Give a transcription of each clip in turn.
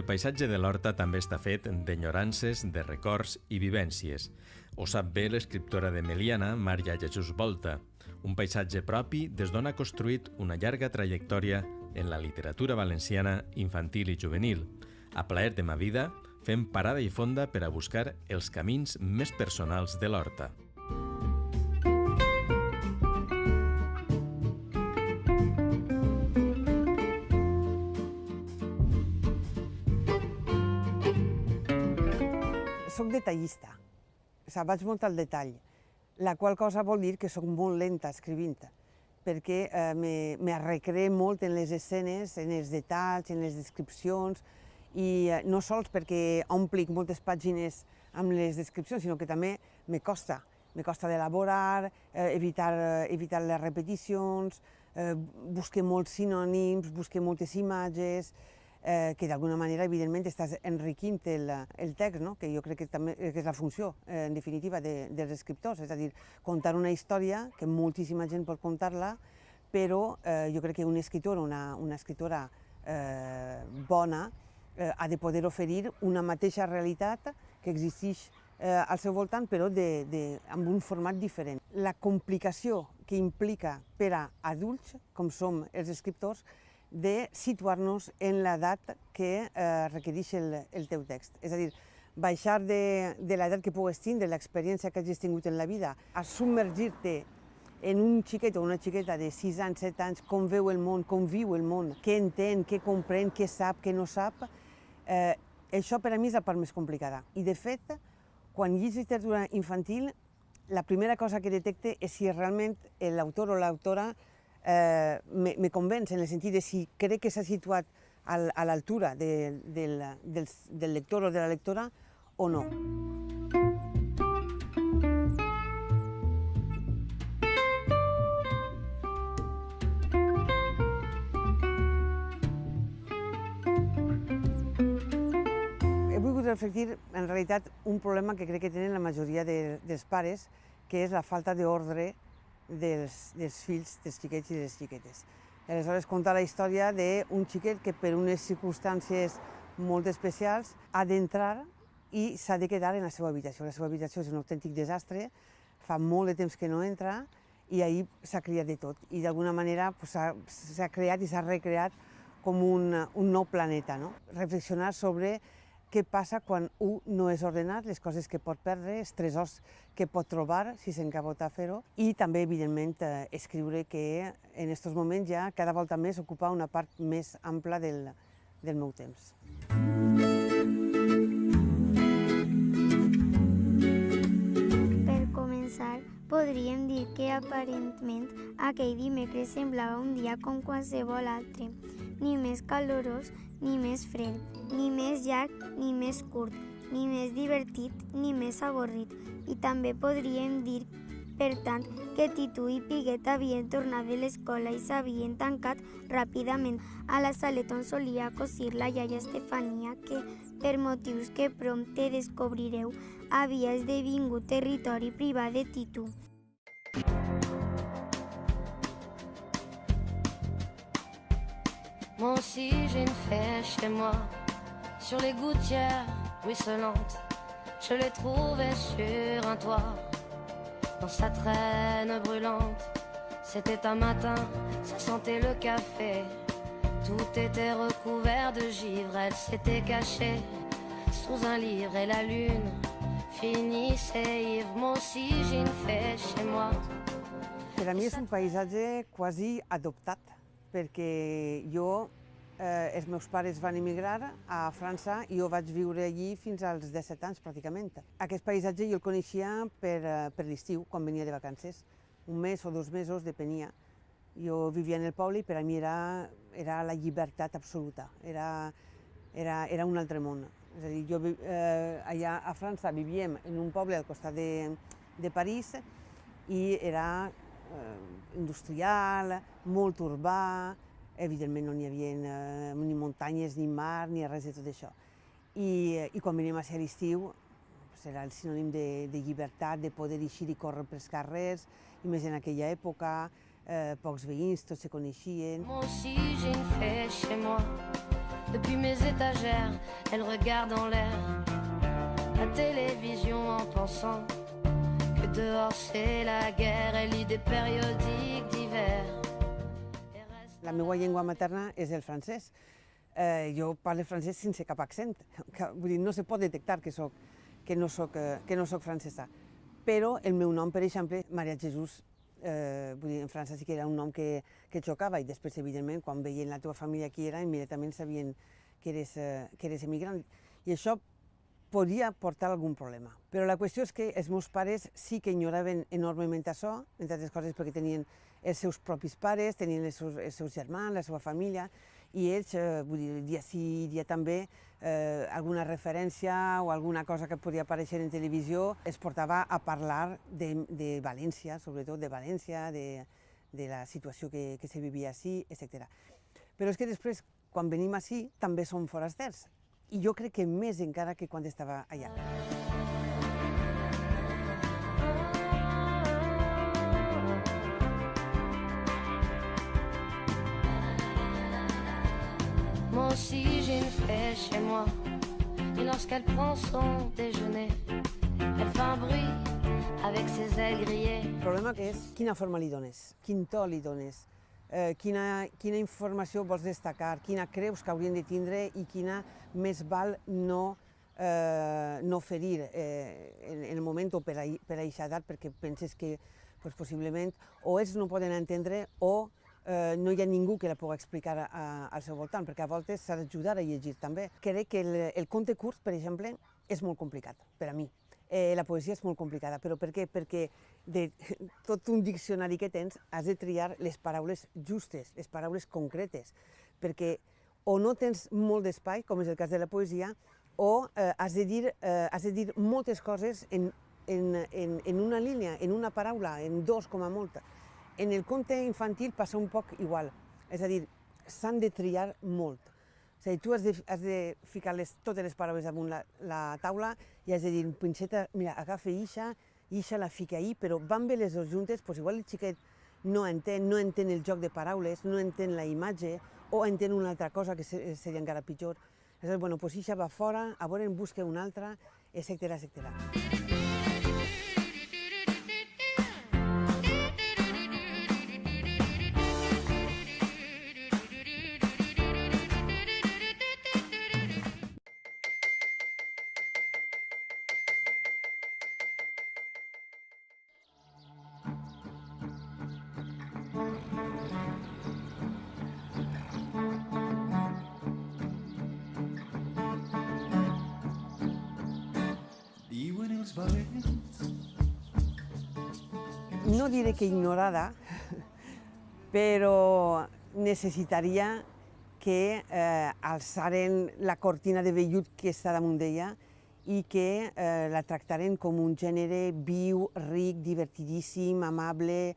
El paisatge de l'Horta també està fet d'enyorances, de records i vivències. Ho sap bé l'escriptora de Meliana, Maria Jesús Volta. Un paisatge propi des d'on ha construït una llarga trajectòria en la literatura valenciana infantil i juvenil. A plaer de ma vida, fem parada i fonda per a buscar els camins més personals de l'Horta. Soc detallista, vaig molt al detall, la qual cosa vol dir que soc molt lenta escrivint, perquè me recreo molt en les escenes, en els detalls, en les descripcions, i no sols perquè omplic moltes pàgines amb les descripcions, sinó que també me costa d'elaborar, evitar les repeticions, buscar molts sinònims, buscar moltes imatges, que d'alguna manera, evidentment, estàs enriquint el text, que jo crec que també és la funció, en definitiva, dels escriptors, és a dir, contar una història, que moltíssima gent pot contar-la, però jo crec que un escriptor o una escriptora bona ha de poder oferir una mateixa realitat que existeix al seu voltant, però amb un format diferent. La complicació que implica per a adults, com som els escriptors, de situar-nos en l'edat que requereix el teu text. És a dir, baixar de l'edat que pugues tindre, de l'experiència que hagis tingut en la vida, a submergir-te en un xiquet o una xiqueta de 6 anys, 7 anys, com veu el món, com viu el món, què entén, què comprèn, què sap, què no sap, això per a mi és la part més complicada. I de fet, quan llegeixo literatura infantil, la primera cosa que detecte és si realment l'autor o l'autora me convenç, en el sentit de si crec que s'ha situat a l'altura del lector o de la lectora o no. He volgut reflectir, en realitat, un problema que crec que tenen la majoria dels pares, que és la falta d'ordre dels fills, dels xiquets i de les xiquetes. Aleshores, contar la història d'un xiquet que per unes circumstàncies molt especials ha d'entrar i s'ha de quedar en la seva habitació. La seva habitació és un autèntic desastre, fa molt de temps que no entra i ahir s'ha creat de tot. I d'alguna manera s'ha creat i s'ha recreat com un nou planeta. Reflexionar sobre què passa quan un no és ordenat, les coses que pot perdre, els tresors que pot trobar, si s'encabota a fer-ho, i també, evidentment, escriure que en aquests moments ja cada volta més ocupa una part més ampla del meu temps. Per començar, podríem dir que aparentment aquell dimecres semblava un dia com qualsevol altre, ni més calorós ni més fred, ni més llarg ni més curt, ni més divertit ni més avorrit. I també podríem dir, per tant, que Titu i Piguet havien tornat de l'escola i s'havien tancat ràpidament a la saleta on solia cosir la iaia Estefania, que, per motius que prompte descobrireu, havia esdevingut territori privat de Titu. Moi aussi j'ai une fée chez moi, sur les gouttières ruisselantes. Je l'ai trouvée sur un toit, dans sa traîne brûlante. C'était un matin, ça sentait le café. Tout était recouvert de givre, elle s'était cachée sous un livre et la lune finissait ivre. Moi aussi j'ai une fée chez moi. Per a mi és un paisatge quasi adoptat, perquè els meus pares van emigrar a França i jo vaig viure allí fins als 17 anys, pràcticament. Aquest paisatge jo el coneixia per l'estiu, quan venia de vacances. Un mes o 2 mesos, depenia. Jo vivia en el poble i per a mi era la llibertat absoluta, era un altre món. És a dir, allà a França vivíem en un poble al costat de París i era industrial, molt urbà, evidentment no n'hi havia ni muntanyes, ni mar, ni res de tot això. I quan veníem a ser l'estiu, era el sinònim de llibertat, de poder eixir i córrer pels carrers, i més en aquella època, pocs veïns, tots se coneixien. Moi aussi j'ai une fée chez moi, Depuis mes étagères, elle regarde en l'air la télévision en pensant que dehors c'est la guerre. Elle lit des périodiques d'hiver. La meva llengua materna és el francès. Jo parlo francès sense cap accent. Vull dir, no se pot detectar que no soc francesa. Però el meu nom, per exemple, Maria Jesús, vull dir, en França sí que era un nom que xocava i després, evidentment, quan veien la teva família qui era, immediatament sabien que eres emigrant. I això podia portar algun problema. Però la qüestió és que els meus pares sí que ignoraven enormement això, entre altres coses perquè tenien els seus propis pares, tenien els seus germans, la seva família, i ells, vull dir, dia sí, dia també, alguna referència o alguna cosa que podia aparèixer en televisió es portava a parlar de València, sobretot de València, de la situació que se vivia així, etc. Però és que després, quan venim així, també som forasters. I jo crec que més encara que quan estava allà. Moi aussi j'ai une flèche chez moi, et lorsqu'elle prend son déjeuner, elle fait un bruit avec ses ailes grillées. El problema que és quina forma li dones, quin to li dones, quina informació vols destacar, quina creus que haurien de tindre i quina més val no ferir en el moment o per a aquesta edat, perquè penses que possiblement o ells no poden entendre o no hi ha ningú que la pugui explicar al seu voltant, perquè a voltes s'ha d'ajudar a llegir també. Crec que el conte curt, per exemple, és molt complicat per a mi. La poesia és molt complicada, però per què? Perquè de tot un diccionari que tens has de triar les paraules justes, les paraules concretes, perquè o no tens molt d'espai, com és el cas de la poesia, o has de dir moltes coses en una línia, en una paraula, en dos com a molt. En el conte infantil passa un poc igual, és a dir, s'han de triar molt. És a dir, tu has de ficar totes les paraules damunt la taula i has de dir, Pinxeta, mira, agafa ixa la fica ahí, però van bé les dues juntes, doncs igual el xiquet no entén el joc de paraules, no entén la imatge o entén una altra cosa que seria encara pitjor. Aleshores, bueno, doncs ixa va fora, a veure en busca una altra, etcètera, etcètera. No diré que ignorada, però necessitaria que alçaren la cortina de vellut que està damunt d'ella i que la tractaren com un gènere viu, ric, divertidíssim, amable,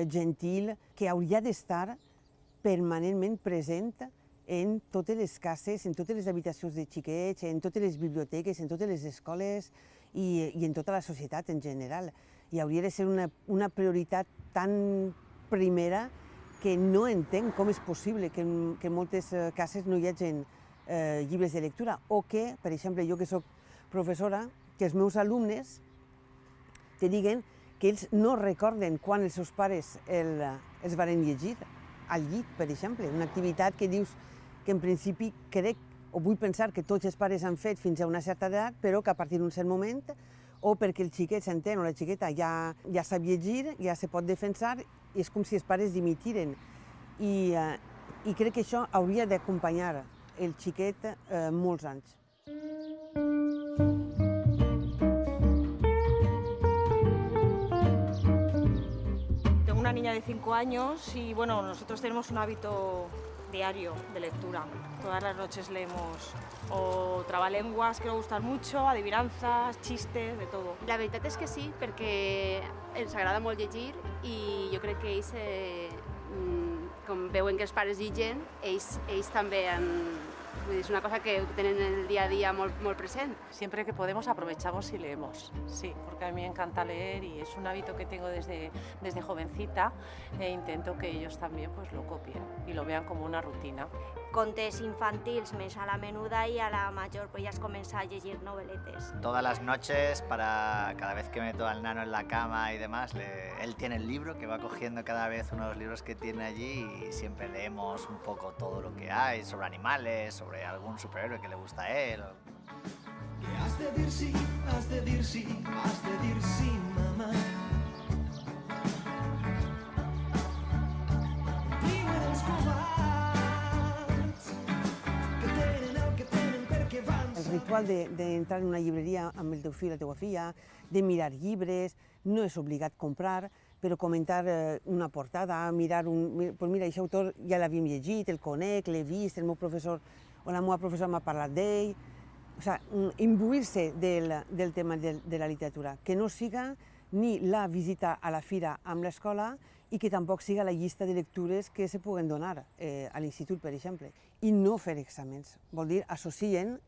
gentil, que hauria d'estar permanentment present en totes les cases, en totes les habitacions de xiquets, en totes les biblioteques, en totes les escoles i en tota la societat en general. I hauria de ser una prioritat tan primera que no entenc com és possible que en moltes cases no hi hagin llibres de lectura o que, per exemple, jo que soc professora, que els meus alumnes te diguen que ells no recorden quan els seus pares els varen llegir al llit, per exemple, una activitat que dius que en principi crec o vull pensar que tots els pares han fet fins a una certa edat, però que a partir d'un cert moment o perquè el xiquet s'entén o la xiqueta ja sap llegir, ja se pot defensar, i és com si els pares dimitiren. I crec que això hauria d'acompanyar el xiquet molts anys. Tengo una niña de 5 años y bueno, nosotros tenemos un hábito diario de lectura. Todas las noches leemos o trabalenguas que nos gustan mucho, adivinanzas, chistes, de todo. La veritat és que sí, perquè ens agrada molt llegir i jo crec que ells, com veuen que els pares lligen, ells també han... Vull dir, és una cosa que tenen el día a día muy presente. Siempre que podemos aprovechamos y leemos, sí, porque a mí me encanta leer y es un hábito que tengo desde jovencita e intento que ellos también pues lo copien y lo vean como una rutina. contes infantils més a la menuda y a la mayor pues ya es comença a llegir noveletes. Todas las noches, cada vez que meto al nano en la cama y demás, él tiene el libro, que va cogiendo cada vez uno de los libros que tiene allí y siempre leemos un poco todo lo que hay, sobre animales, sobre algún superhéroe que le gusta a él. Que has de dir sí, has de dir sí, has de dir sí, mamá. Diuen els covards que tenen el que tenen perquè van... El ritual d'entrar en una llibreria amb el teu fill o la teua filla, de mirar llibres, no és obligat comprar, però comentar una portada, mirar pues mira, aquest autor ja l'havíem llegit, el conec, l'he vist, el meu professor o la meva professora m'ha parlat d'ell. O sigui, imbuir-se del tema de la literatura, que no siga ni la visita a la fira amb l'escola i que tampoc siga la llista de lectures que se puguen donar a l'institut, per exemple. I no fer exàmens, vol dir, associen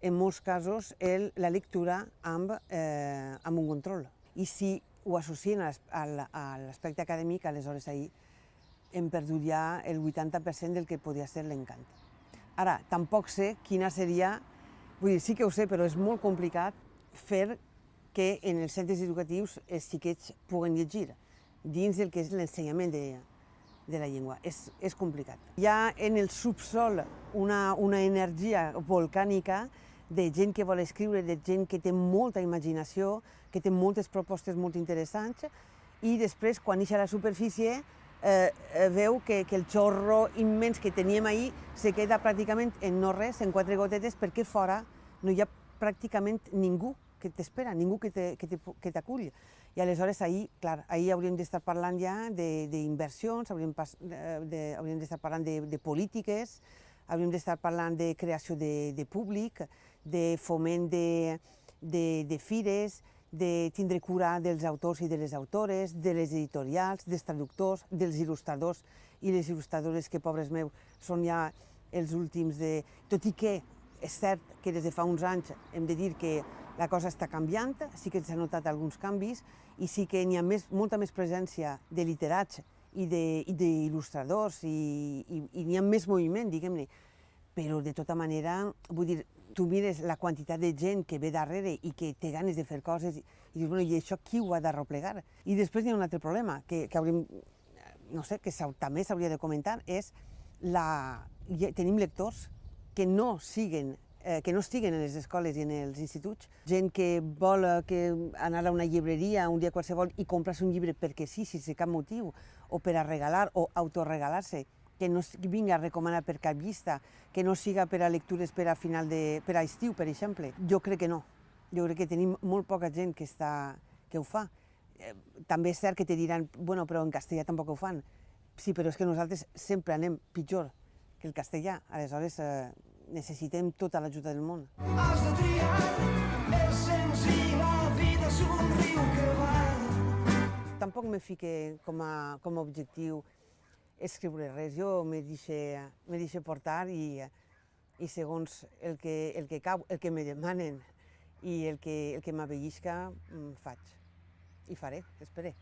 en molts casos la lectura amb un control. I si ho associen a l'aspecte acadèmic, aleshores ahir hem perdut ja el 80% del que podia ser l'encant. Ara, tampoc sé quina seria, vull dir, sí que ho sé, però és molt complicat fer que en els centres educatius els xiquets puguen llegir dins del que és l'ensenyament de la llengua. És complicat. Hi ha en el subsol una energia volcànica de gent que vol escriure, de gent que té molta imaginació, que té moltes propostes molt interessants, i després, quan ix a la superfície, veu que el xorro immens que teníem ahir se queda pràcticament en no res, en 4 gotetes, perquè fora no hi ha pràcticament ningú que t'espera, ningú que t'acull. I aleshores ahir, clar, ahir hauríem d'estar parlant ja d'inversions, hauríem d'estar parlant de polítiques, hauríem d'estar parlant de creació de públic, de foment de fires, de tindre cura dels autors i de les autores, de les editorials, dels traductors, dels il·lustradors i les il·lustradores que, pobres meus, són ja els últims de... Tot i que és cert que des de fa uns anys hem de dir que la cosa està canviant, sí que s'han notat alguns canvis i sí que n'hi ha molta més presència de literats i d'il·lustradors i n'hi ha més moviment, diguem-ne. Però de tota manera, vull dir, tu mires la quantitat de gent que ve darrere i que té ganes de fer coses i dius, bueno, i això qui ho ha d'arreplegar? I després hi ha un altre problema que hauríem, no sé, que també s'hauria de comentar, és tenim lectors que no estiguen en les escoles i en els instituts, gent que vol anar a una llibreria un dia qualsevol i comprar-se un llibre perquè sí, sense cap motiu, o per a regalar o autoregalar-se, que no vingui a recomanar per cap llista, que no siga per a lectures per a estiu, per exemple. Jo crec que no. Jo crec que tenim molt poca gent que ho fa. També és cert que te diran, bueno, però en castellà tampoc ho fan. Sí, però és que nosaltres sempre anem pitjor que el castellà. Aleshores, necessitem tota l'ajuda del món. Has de triar, és senzill, la vida és un riu que va. Tampoc me fique com a objectiu escriure res. Jo me deixo portar i segons el que cau, el que me demanen i el que m'avellisca, faig. I faré, esperé.